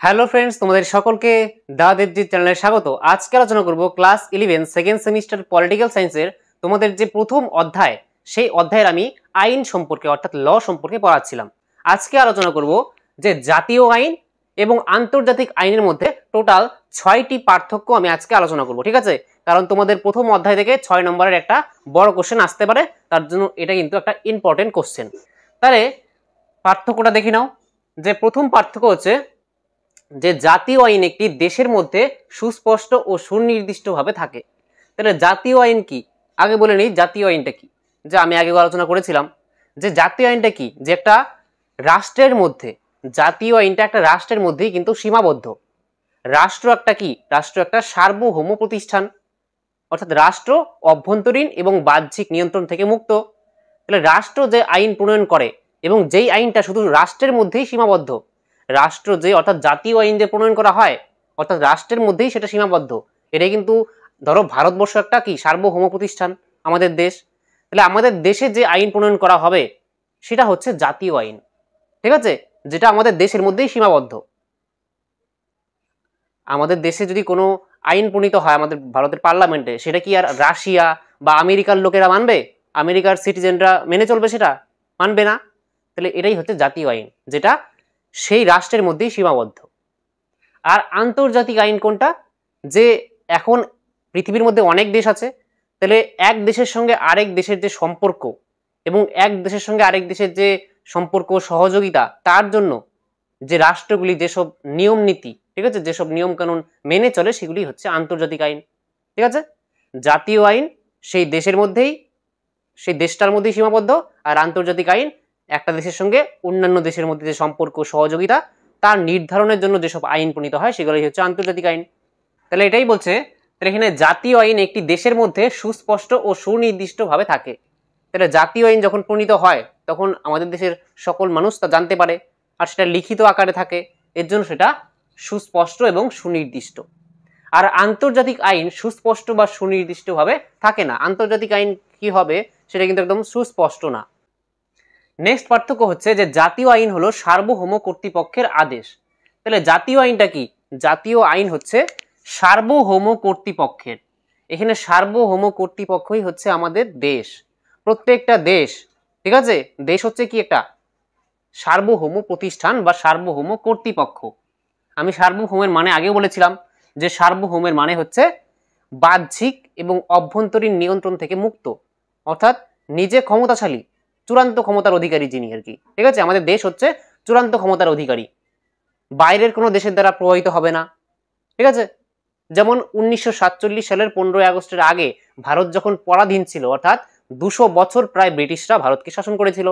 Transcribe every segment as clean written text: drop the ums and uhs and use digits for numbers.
Hello friends, তোমাদের সকলকে দা দেবজিৎ চ্যানেলে স্বাগত। আজকে আলোচনা করব ক্লাস 11 সেকেন্ড সেমিস্টার পলিটিক্যাল সায়েন্সের তোমাদের যে প্রথম অধ্যায়, সেই অধ্যায়ের আমি আইন সম্পর্কে অর্থাৎ ল সম্পর্কে পড়াচ্ছিলাম। আজকে আলোচনা করব যে জাতীয় আইন এবং আন্তর্জাতিক আইনের মধ্যে টোটাল 6টি পার্থক্য আমি আজকে আলোচনা করব, ঠিক আছে? কারণ তোমাদের প্রথম অধ্যায় থেকে 6 নম্বরের একটা বড় কোশ্চেন আসতে পারে, তার জন্য এটা কিন্তু একটা ইম্পর্টেন্ট কোশ্চেন। তাহলে পার্থক্যটা দেখে নাও। যে প্রথম পার্থক্য হচ্ছে যে জাতীয় আইন একটি দেশের মধ্যে সুস্পষ্ট ও সুনির্দিষ্টভাবে থাকে। তাহলে জাতীয় আইন কি, আগে বলে নিই জাতীয় আইনটা কি। যে আমি আগে আলোচনা করেছিলাম যে জাতীয় আইনটা কি, যে একটা রাষ্ট্রের মধ্যে, জাতীয় আইনটা একটা রাষ্ট্রের মধ্যেই কিন্তু সীমাবদ্ধ। রাষ্ট্র একটা কি, রাষ্ট্র একটা সার্বভৌম প্রতিষ্ঠান, অর্থাৎ রাষ্ট্র অভ্যন্তরীণ এবং বাহ্যিক নিয়ন্ত্রণ থেকে মুক্ত। তাহলে রাষ্ট্র যে আইন প্রণয়ন করে এবং যেই আইনটা শুধু রাষ্ট্রের মধ্যেই সীমাবদ্ধ, রাষ্ট্র যে অর্থাৎ জাতীয় আইন যে প্রণয়ন করা হয় অর্থাৎ রাষ্ট্রের মধ্যেই সেটা সীমাবদ্ধ। এটাই কিন্তু ধরো ভারতবর্ষ একটা কি সার্বভৌম প্রতিষ্ঠান, আমাদের দেশ। তাহলে আমাদের দেশে যে আইন প্রণয়ন করা হবে সেটা হচ্ছে জাতীয় আইন, ঠিক আছে, যেটা আমাদের দেশের মধ্যেই সীমাবদ্ধ। আমাদের দেশে যদি কোনো আইন প্রণীত হয় আমাদের ভারতের পার্লামেন্টে, সেটা কি আর রাশিয়া বা আমেরিকার লোকেরা মানবে? আমেরিকার সিটিজেনরা মেনে চলবে? সেটা মানবে না। তাহলে এটাই হচ্ছে জাতীয় আইন, যেটা সেই রাষ্ট্রের মধ্যেই সীমাবদ্ধ। আর আন্তর্জাতিক আইন কোনটা? যে এখন পৃথিবীর মধ্যে অনেক দেশ আছে, তাহলে এক দেশের সঙ্গে আরেক দেশের যে সম্পর্ক এবং এক দেশের সঙ্গে আরেক দেশের যে সম্পর্ক সহযোগিতা, তার জন্য যে রাষ্ট্রগুলি যেসব নিয়ম নীতি, ঠিক আছে, যেসব নিয়ম কানুন মেনে চলে, সেগুলি হচ্ছে আন্তর্জাতিক আইন, ঠিক আছে। জাতীয় আইন সেই দেশের মধ্যেই, সেই দেশটার মধ্যেই সীমাবদ্ধ, আর আন্তর্জাতিক আইন একটা দেশের সঙ্গে অন্যান্য দেশের মধ্যে যে সম্পর্ক সহযোগিতা, তার নির্ধারণের জন্য যেসব আইন প্রণীত হয় সেগুলোই হচ্ছে আন্তর্জাতিক আইন। তাহলে এটাই বলছে, তাহলে এখানে জাতীয় আইন একটি দেশের মধ্যে সুস্পষ্ট ও সুনির্দিষ্টভাবে থাকে। তাহলে জাতীয় আইন যখন প্রণীত হয় তখন আমাদের দেশের সকল মানুষ তা জানতে পারে, আর সেটা লিখিত আকারে থাকে, এর জন্য সেটা সুস্পষ্ট এবং সুনির্দিষ্ট। আর আন্তর্জাতিক আইন সুস্পষ্ট বা সুনির্দিষ্টভাবে থাকে না। আন্তর্জাতিক আইন কি হবে সেটা কিন্তু একদম সুস্পষ্ট না। নেক্সট পার্থক্য হচ্ছে যে জাতীয় আইন হলো সার্বভৌম কর্তৃপক্ষের আদেশ। তাহলে জাতীয় আইনটা কি? জাতীয় আইন হচ্ছে সার্বভৌম কর্তৃপক্ষের। এখানে সার্বভৌম কর্তৃপক্ষই হচ্ছে আমাদের দেশ, প্রত্যেকটা দেশ, ঠিক আছে। দেশ হচ্ছে কি একটা সার্বভৌম প্রতিষ্ঠান বা সার্বভৌম কর্তৃপক্ষ। আমি সার্বভৌমের মানে আগেও বলেছিলাম যে সার্বভৌমের মানে হচ্ছে বাহ্যিক এবং অভ্যন্তরীণ নিয়ন্ত্রণ থেকে মুক্ত, অর্থাৎ নিজে ক্ষমতাশালী, চূড়ান্ত ক্ষমতার অধিকারী যিনি আর কি, ঠিক আছে। আমাদের দেশ হচ্ছে চূড়ান্ত ক্ষমতার অধিকারী, বাইরের কোনো দেশের দ্বারা প্রভাবিত হবে না, ঠিক আছে। যেমন 1947 সালের 15ই আগস্টের আগে ভারত যখন পরাধীন ছিল, অর্থাৎ 200 বছর প্রায় ব্রিটিশরা ভারতকে শাসন করেছিল,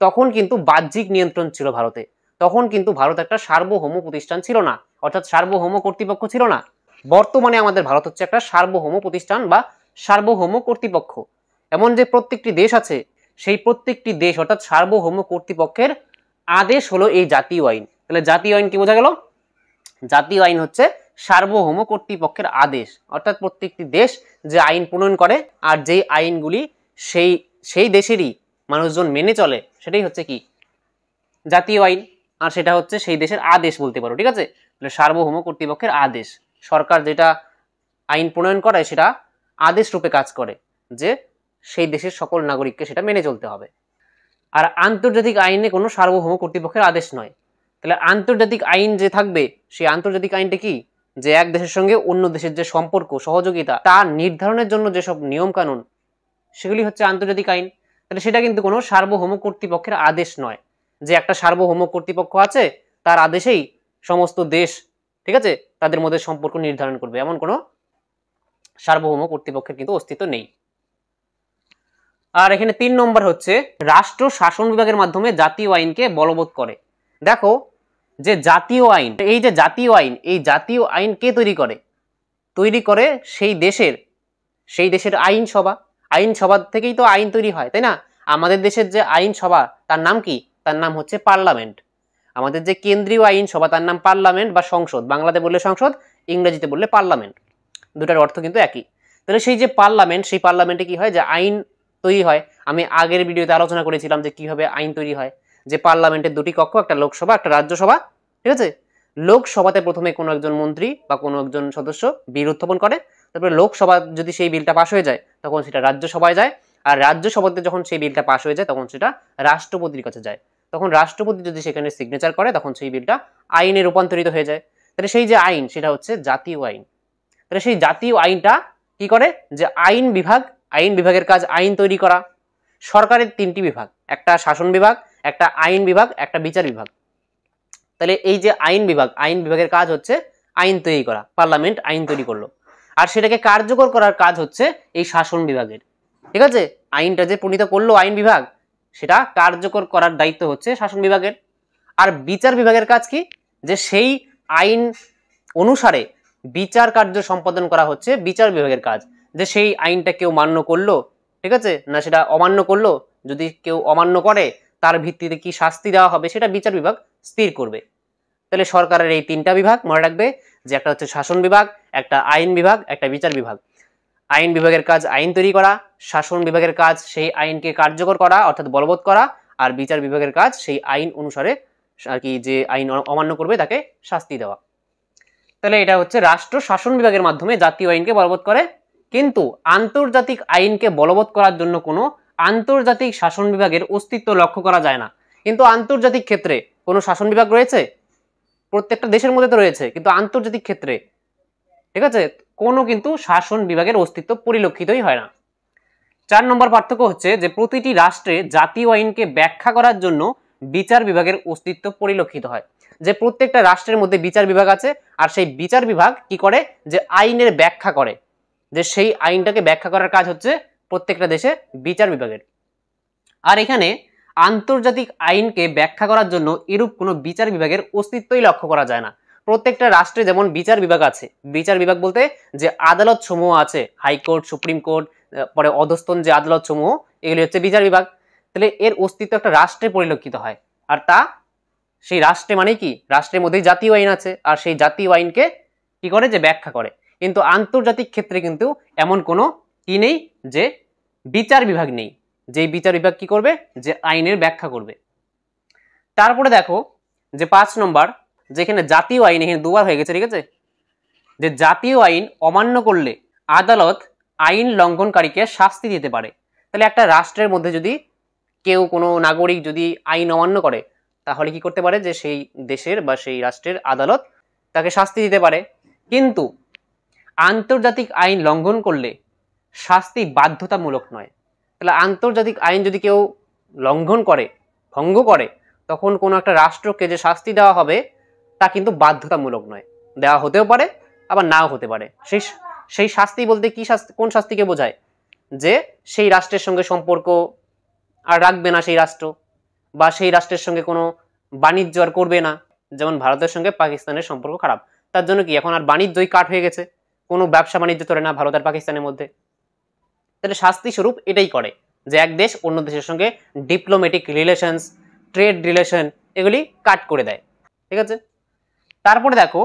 তখন কিন্তু বাহ্যিক নিয়ন্ত্রণ ছিল ভারতে। তখন কিন্তু ভারত একটা সার্বভৌম প্রতিষ্ঠান ছিল না, অর্থাৎ সার্বভৌম কর্তৃপক্ষ ছিল না। বর্তমানে আমাদের ভারত হচ্ছে একটা সার্বভৌম প্রতিষ্ঠান বা সার্বভৌম কর্তৃপক্ষ। এমন যে প্রত্যেকটি দেশ আছে, সেই প্রত্যেকটি দেশ অর্থাৎ সার্বভৌম কর্তৃপক্ষের আদেশ হলো এই জাতীয় আইন। তাহলে জাতীয় আইন কি বোঝা গেল? জাতীয় আইন হচ্ছে সার্বভৌম কর্তৃপক্ষের আদেশ, অর্থাৎ প্রত্যেকটি দেশ যে আইন প্রণয়ন করে আর যেই আইনগুলি সেই সেই দেশেরই মানুষজন মেনে চলে, সেটাই হচ্ছে কি জাতীয় আইন। আর সেটা হচ্ছে সেই দেশের আদেশ বলতে পারো, ঠিক আছে। তাহলে সার্বভৌম কর্তৃপক্ষের আদেশ, সরকার যেটা আইন প্রণয়ন করে সেটা আদেশ রূপে কাজ করে, যে সেই দেশের সকল নাগরিককে সেটা মেনে চলতে হবে। আর আন্তর্জাতিক আইনে কোনো সার্বভৌম কর্তৃপক্ষের আদেশ নয়। তাহলে আন্তর্জাতিক আইন যে থাকবে, সেই আন্তর্জাতিক আইনটা কি? যে এক দেশের সঙ্গে অন্য দেশের যে সম্পর্ক সহযোগিতা, তার নির্ধারণের জন্য যেসব নিয়ম কানুন, সেগুলি হচ্ছে আন্তর্জাতিক আইন। তাহলে সেটা কিন্তু কোনো সার্বভৌম কর্তৃপক্ষের আদেশ নয়, যে একটা সার্বভৌম কর্তৃপক্ষ আছে, তার আদেশেই সমস্ত দেশ, ঠিক আছে, তাদের মধ্যে সম্পর্ক নির্ধারণ করবে, এমন কোনো সার্বভৌম কর্তৃপক্ষের কিন্তু অস্তিত্ব নেই। আর এখানে 3 নম্বর হচ্ছে রাষ্ট্র শাসন বিভাগের মাধ্যমে জাতীয় আইনকে বলবৎ করে। দেখো, যে জাতীয় আইন, এই যে জাতীয় আইন, এই জাতীয় আইন কে তৈরি করে? তৈরি করে সেই দেশের আইনসভা। আইনসভা থেকেই তো আইন তৈরি হয়, তাই না? আমাদের দেশের যে আইনসভা, তার নাম কি? তার নাম হচ্ছে পার্লামেন্ট। আমাদের যে কেন্দ্রীয় আইনসভা, তার নাম পার্লামেন্ট বা সংসদ। বাংলাতে বললে সংসদ, ইংরেজিতে বললে পার্লামেন্ট, দুটার অর্থ কিন্তু একই। তাহলে সেই যে পার্লামেন্ট, সেই পার্লামেন্টে কি হয়? যে আইন তৈরি হয়। আমি আগের ভিডিওতে আলোচনা করেছিলাম যে কিভাবে আইন তৈরি হয়, যে পার্লামেন্টের দুটি কক্ষ, একটা লোকসভা, একটা রাজ্যসভা, ঠিক আছে। লোকসভাতে প্রথমে কোনো একজন মন্ত্রী বা কোনো একজন সদস্য বিল উত্থাপন করে, তারপরে লোকসভা যদি সেই বিলটা পাশ হয়ে যায় তখন সেটা রাজ্যসভায় যায়, আর রাজ্যসভাতে যখন সেই বিলটা পাশ হয়ে যায় তখন সেটা রাষ্ট্রপতির কাছে যায়। তখন রাষ্ট্রপতি যদি সেখানে সিগনেচার করে তখন সেই বিলটা আইনে রূপান্তরিত হয়ে যায়। তাহলে সেই যে আইন সেটা হচ্ছে জাতীয় আইন। তাহলে সেই জাতীয় আইনটা কি করে, যে আইন বিভাগের কাজ আইন তৈরি করা। সরকারের তিনটি বিভাগ, একটা শাসন বিভাগ, একটা আইন বিভাগ, একটা বিচার বিভাগ। তাহলে এই যে আইন বিভাগের কাজ হচ্ছে আইন তৈরি করা, পার্লামেন্ট আইন তৈরি করলো, আর সেটাকে কার্যকর করার কাজ হচ্ছে এই শাসন বিভাগের। ঠিক আছে, আইনটা যে প্রণীত করলো আইন বিভাগ, সেটা কার্যকর করার দায়িত্ব হচ্ছে শাসন বিভাগের। আর বিচার বিভাগের কাজ কি, যে সেই আইন অনুসারে বিচার কার্য সম্পাদন করা হচ্ছে বিচার বিভাগের কাজ। যে সেই আইনটা কেউ মান্য করলো, ঠিক আছে, না সেটা অমান্য করলো, যদি কেউ অমান্য করে তার ভিত্তিতে কি শাস্তি দেওয়া হবে সেটা বিচার বিভাগ স্থির করবে। তাহলে সরকারের এই তিনটা বিভাগ মনে রাখবে, যে একটা হচ্ছে শাসন বিভাগ, একটা আইন বিভাগ, একটা বিচার বিভাগ। আইন বিভাগের কাজ আইন তৈরি করা, শাসন বিভাগের কাজ সেই আইনকে কার্যকর করা অর্থাৎ বলবৎ করা, আর বিচার বিভাগের কাজ সেই আইন অনুসারে আর কি যে আইন অমান্য করবে তাকে শাস্তি দেওয়া। তাহলে এটা হচ্ছে রাষ্ট্র শাসন বিভাগের মাধ্যমে জাতীয় আইনকে বলবৎ করে। কিন্তু আন্তর্জাতিক আইনকে বলবৎ করার জন্য কোনো আন্তর্জাতিক শাসন বিভাগের অস্তিত্ব লক্ষ্য করা যায় না। কিন্তু আন্তর্জাতিক ক্ষেত্রে কোনো শাসন বিভাগ রয়েছে, প্রত্যেকটা দেশের মধ্যে তো রয়েছে, কিন্তু আন্তর্জাতিক ক্ষেত্রে ঠিক আছে কোনো কিন্তু শাসন বিভাগের অস্তিত্ব পরিলক্ষিতই হয় না। 4 নম্বর পার্থক্য হচ্ছে যে প্রতিটি রাষ্ট্রে জাতীয় আইনকে ব্যাখ্যা করার জন্য বিচার বিভাগের অস্তিত্ব পরিলক্ষিত হয়। যে প্রত্যেকটা রাষ্ট্রের মধ্যে বিচার বিভাগ আছে, আর সেই বিচার বিভাগ কি করে, যে আইনের ব্যাখ্যা করে, যে সেই আইনটাকে ব্যাখ্যা করার কাজ হচ্ছে প্রত্যেকটা দেশে বিচার বিভাগের। আর এখানে আন্তর্জাতিক আইনকে ব্যাখ্যা করার জন্য এরূপ কোনো বিচার বিভাগের অস্তিত্বই লক্ষ্য করা যায় না। প্রত্যেকটা রাষ্ট্রে যেমন বিচার বিভাগ আছে, বিচার বিভাগ বলতে যে আদালত সমূহ আছে, হাইকোর্ট, সুপ্রিম কোর্ট, পরে অধস্তন যে আদালত সমূহ, এগুলি হচ্ছে বিচার বিভাগ। তাহলে এর অস্তিত্ব একটা রাষ্ট্রে পরিলক্ষিত হয়, আর তা সেই রাষ্ট্রে মানে কি, রাষ্ট্রের মধ্যেই জাতীয় আইন আছে, আর সেই জাতীয় আইনকে কি করে, যে ব্যাখ্যা করে। কিন্তু আন্তর্জাতিক ক্ষেত্রে কিন্তু এমন কোনো কি নেই, যে বিচার বিভাগ নেই, যে বিচার বিভাগ কি করবে, যে আইনের ব্যাখ্যা করবে। তারপরে দেখো যে 5 নম্বর, যেখানে জাতীয় আইন এখানে দুবার হয়ে গেছে, ঠিক আছে, যে জাতীয় আইন অমান্য করলে আদালত আইন লঙ্ঘনকারীকে শাস্তি দিতে পারে। তাহলে একটা রাষ্ট্রের মধ্যে যদি কেউ কোনো নাগরিক যদি আইন অমান্য করে, তাহলে কি করতে পারে, যে সেই দেশের বা সেই রাষ্ট্রের আদালত তাকে শাস্তি দিতে পারে। কিন্তু আন্তর্জাতিক আইন লঙ্ঘন করলে শাস্তি বাধ্যতামূলক নয়। তাহলে আন্তর্জাতিক আইন যদি কেউ লঙ্ঘন করে, ভঙ্গ করে, তখন কোনো একটা রাষ্ট্রকে যে শাস্তি দেওয়া হবে তা কিন্তু বাধ্যতামূলক নয়, দেওয়া হতেও পারে আবার নাও হতে পারে। সেই শাস্তি বলতে কি শাস্তি, কোন শাস্তিকে বোঝায়, যে সেই রাষ্ট্রের সঙ্গে সম্পর্ক আর রাখবে না সেই রাষ্ট্র, বা সেই রাষ্ট্রের সঙ্গে কোনো বাণিজ্য আর করবে না। যেমন ভারতের সঙ্গে পাকিস্তানের সম্পর্ক খারাপ, তার জন্য কি এখন আর বাণিজ্যই কাট হয়ে গেছে, কোনো ব্যবসা বাণিজ্য চলে না ভারত আর পাকিস্তানের মধ্যে। তাহলে শাস্তি স্বরূপ এটাই করে, যে এক দেশ অন্য দেশের সঙ্গে ডিপ্লোম্যাটিক রিলেশনস, ট্রেড রিলেশন এগুলি কাট করে দেয়। ঠিক আছে, তারপরে দেখো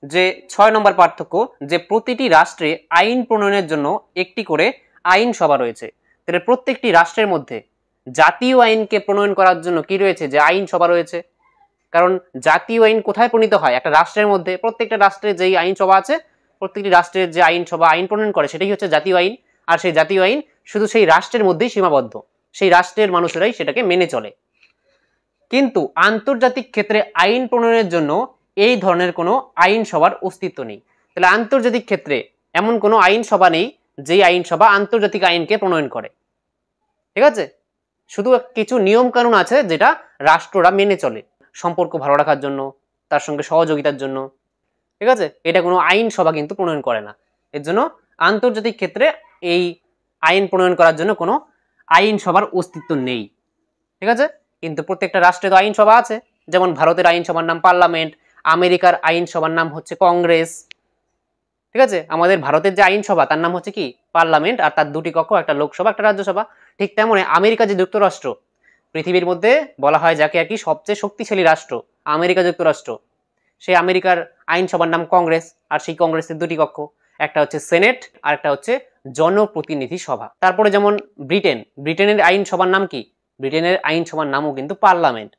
যে 6 নম্বর পার্থক্য, যে প্রতিটি রাষ্ট্রে আইন প্রণয়নের জন্য একটি করে আইনসভা রয়েছে। তাহলে প্রত্যেকটি রাষ্ট্রের মধ্যে জাতীয় আইনকে প্রণয়ন করার জন্য কি রয়েছে, যে আইনসভা রয়েছে। কারণ জাতীয় আইন কোথায় প্রণীত হয়, একটা রাষ্ট্রের মধ্যে। প্রত্যেকটা রাষ্ট্রে যেই আইনসভা আছে, প্রত্যেকটি রাষ্ট্রের যে আইনসভা আইন প্রণয়ন করে সেটাই হচ্ছে জাতীয় আইন। আর সেই জাতীয় আইন শুধু সেই রাষ্ট্রের মধ্যেই সীমাবদ্ধ, সেই রাষ্ট্রের মানুষেরাই সেটাকে মেনে চলে। কিন্তু আন্তর্জাতিক ক্ষেত্রে আইন প্রণয়নের জন্য এই ধরনের কোনো আইনসভার অস্তিত্ব নেই। তাহলে আন্তর্জাতিক ক্ষেত্রে এমন কোনো আইনসভা নেই যেই আইনসভা আন্তর্জাতিক আইনকে প্রণয়ন করে। ঠিক আছে, শুধু কিছু নিয়ম কানুন আছে যেটা রাষ্ট্ররা মেনে চলে সম্পর্ক ভালো রাখার জন্য, তার সঙ্গে সহযোগিতার জন্য। ঠিক আছে, এটা কোনো আইনসভা কিন্তু প্রণয়ন করে না। এর জন্য আন্তর্জাতিক ক্ষেত্রে এই আইন প্রণয়ন করার জন্য কোনো আইনসভার অস্তিত্ব নেই। ঠিক আছে, কিন্তু প্রত্যেকটা রাষ্ট্রে তো আইনসভা আছে। যেমন ভারতের আইনসভার নাম পার্লামেন্ট, আমেরিকার আইনসভার নাম হচ্ছে কংগ্রেস। ঠিক আছে, আমাদের ভারতের যে আইনসভা তার নাম হচ্ছে কি, পার্লামেন্ট, আর তার দুটি কক্ষ, একটা লোকসভা একটা রাজ্যসভা। ঠিক তেমনি আমেরিকা যে যুক্তরাষ্ট্র, পৃথিবীর মধ্যে বলা হয় যাকে আর কি সবচেয়ে শক্তিশালী রাষ্ট্র, আমেরিকা যুক্তরাষ্ট্র, সেই আমেরিকার আইনসভার নাম কংগ্রেস। আর সেই কংগ্রেসের দুটি কক্ষ, একটা হচ্ছে সেনেট আর একটা হচ্ছে জনপ্রতিনিধি সভা। তারপরে যেমন ব্রিটেনের আইনসভার নাম কি, ব্রিটেনের আইনসভার নামও কিন্তু পার্লামেন্ট।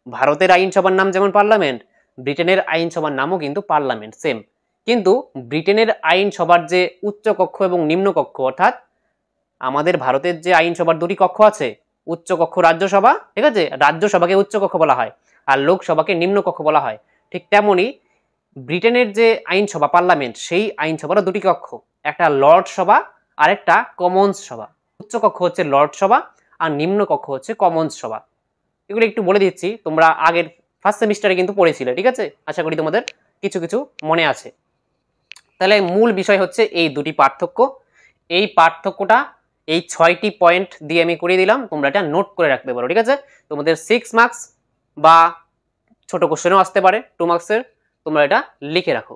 ভারতের আইনসভার নাম যেমন পার্লামেন্ট, ব্রিটেনের আইনসভার নামও কিন্তু পার্লামেন্ট, সেম। কিন্তু ব্রিটেনের আইনসভার যে উচ্চকক্ষ এবং নিম্নকক্ষ, অর্থাৎ আমাদের ভারতের যে আইনসভার দুটি কক্ষ আছে, উচ্চকক্ষ রাজ্যসভা, ঠিক আছে, রাজ্যসভাকে উচ্চকক্ষ বলা হয় আর লোকসভাকে নিম্নকক্ষ বলা হয়। ঠিক তেমনি ব্রিটেনের যে আইনসভা পার্লামেন্ট, সেই আইনসভারও দুটি কক্ষ, একটা লর্ড সভা আর একটা কমন্স সভা। উচ্চকক্ষ হচ্ছে লর্ড সভা আর নিম্নকক্ষ হচ্ছে কমন্স সভা। এগুলো একটু বলে দিচ্ছি, তোমরা আগের ফার্স্ট সেমিস্টারে কিন্তু পড়েছিলে, ঠিক আছে, আশা করি তোমাদের কিছু কিছু মনে আছে। তাহলে মূল বিষয় হচ্ছে এই দুটি পার্থক্য। এই পার্থক্যটা এই 6টি পয়েন্ট দিয়ে আমি করে দিলাম, তোমরা এটা নোট করে রাখতে পারো, ঠিক আছে। তোমাদের 6 মার্কস বা ছোট কোশ্চেনও আসতে পারে 2 মার্কসের, তোমরা এটা লিখে রাখো।